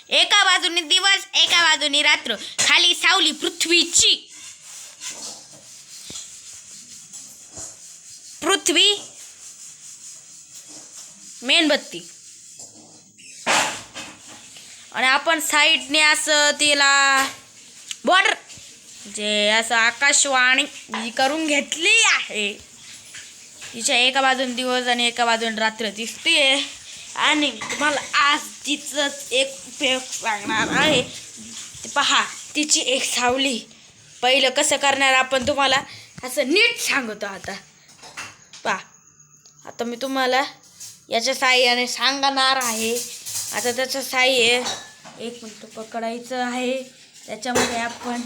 एका बाजूने दिवस एका बाजूने रात्र, खाली सावली पृथ्वीची. पृथ्वी मेणबत्ती आणि आपण साईडने असं तिला बॉर्डर जे असं आकाशवाणी करून घेतली आहे. तिच्या एका बाजून दिवस आणि एका बाजून रात्र दिसते. आणि तुम्हाला आज तिचंच एक उपयोग सांगणार आहे. पहा तिची एक सावली. पहिलं कसं करणार आपण तुम्हाला असं नीट सांगतो. आता पहा, आता मी तुम्हाला याच्या साहाय्याने सांगणार आहे. आता त्याचं साहाय्य एक मिनिट पकडायचं आहे. त्याच्यामध्ये आपण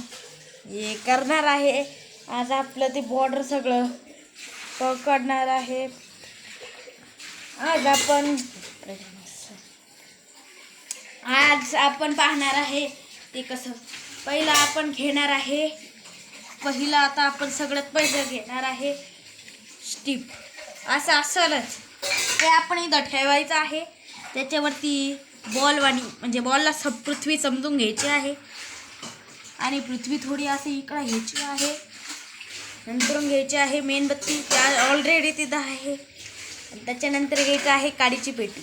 हे करणार आहे. आज आपलं ते बॉर्डर सगळं पकडणार आहे. आज आपण पाहणार आहे ते कसं. पहिलं आपण घेणार आहे. आता आपण सगळ्यात पहिलं घेणार आहे स्टिप. असं असलच ते आपण इथं ठेवायचं आहे. त्याच्यावरती बॉलवाणी म्हणजे बॉलला पृथ्वी समजून घ्यायची आहे. आणि पृथ्वी थोडी अशी इकडं घ्यायची आहे. नंतर घ्यायची आहे मेणबत्ती, त्या ऑलरेडी तिथं आहे. त्याच्यानंतर घ्यायचं आहे काडीची पेटी.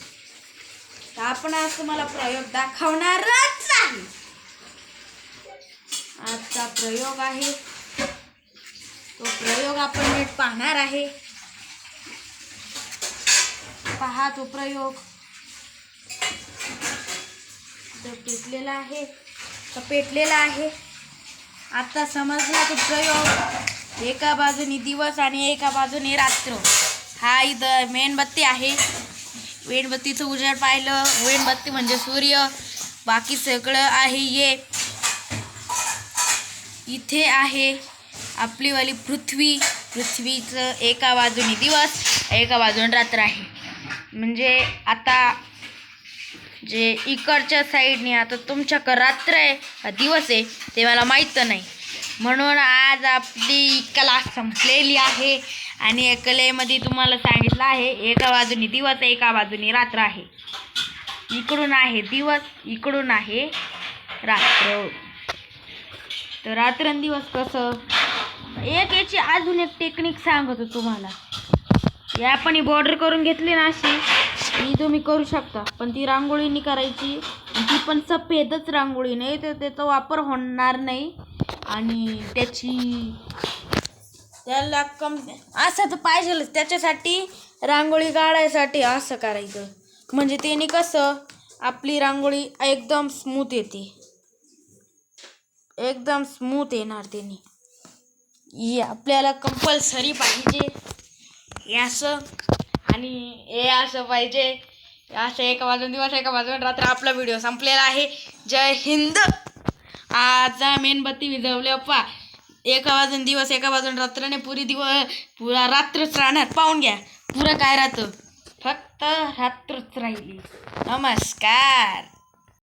तर आपण आज तुम्हाला प्रयोग दाखवणारच आहे. आजचा प्रयोग आहे तो प्रयोग आपण नीट पाहणार आहे. पहा तो प्रयोग पेटलेला आहे. आता समजला तो प्रयोग. एका बाजूने दिवस आणि एका बाजूने रात्र. हा इथं मेणबत्ती आहे. मेणबत्तीचं उजेड पाहिलं. मेणबत्ती म्हणजे सूर्य. बाकी सगळं आहे इथे आहे आपलीवाली पृथ्वीचं एका बाजूने दिवस एका बाजूने रात्र आहे. म्हणजे आता जे इकडच्या साईडने आता तुमच्याकडं रात्र आहे का दिवस आहे ते मला माहीत नाही. म्हणून आज आपली कला संपलेली आहे. आणि या कलेमध्ये तुम्हाला सांगितलं आहे एका बाजूने दिवस एका बाजूने रात्र आहे. इकडून आहे दिवस, इकडून आहे रात्र. तर रात्रंदिवस कसं याची अजून एक टेक्निक सांगतो तुम्हाला. या आपण बॉर्डर करून घेतली ना अशी, ही तुम्ही करू शकता. पण ती रांगोळीनी करायची. ती पण सफेदच रांगोळी, नाही तर त्याचा वापर होणार नाही. आणि त्याला असं तर पाहिजेलच. त्याच्यासाठी रांगोळी काढायसाठी असं करायचं. म्हणजे त्याने कसं आपली रांगोळी एकदम स्मूथ येते. एकदम स्मूथ येणार त्याने. आपल्याला कंपल्सरी पाहिजे असं. आणि हे असं पाहिजे असं. एका बाजून दिवस एका बाजून रात्र. आपला व्हिडिओ संपलेला आहे. जय हिंद. आज मेणबत्ती विझवल्या पा. एका बाजून दिवस एका बाजून रात्र. नाही पुरा रात्रच राहणार. पाहून घ्या पुरं काय राहतं. फक्त रात्रच राहिली. नमस्कार.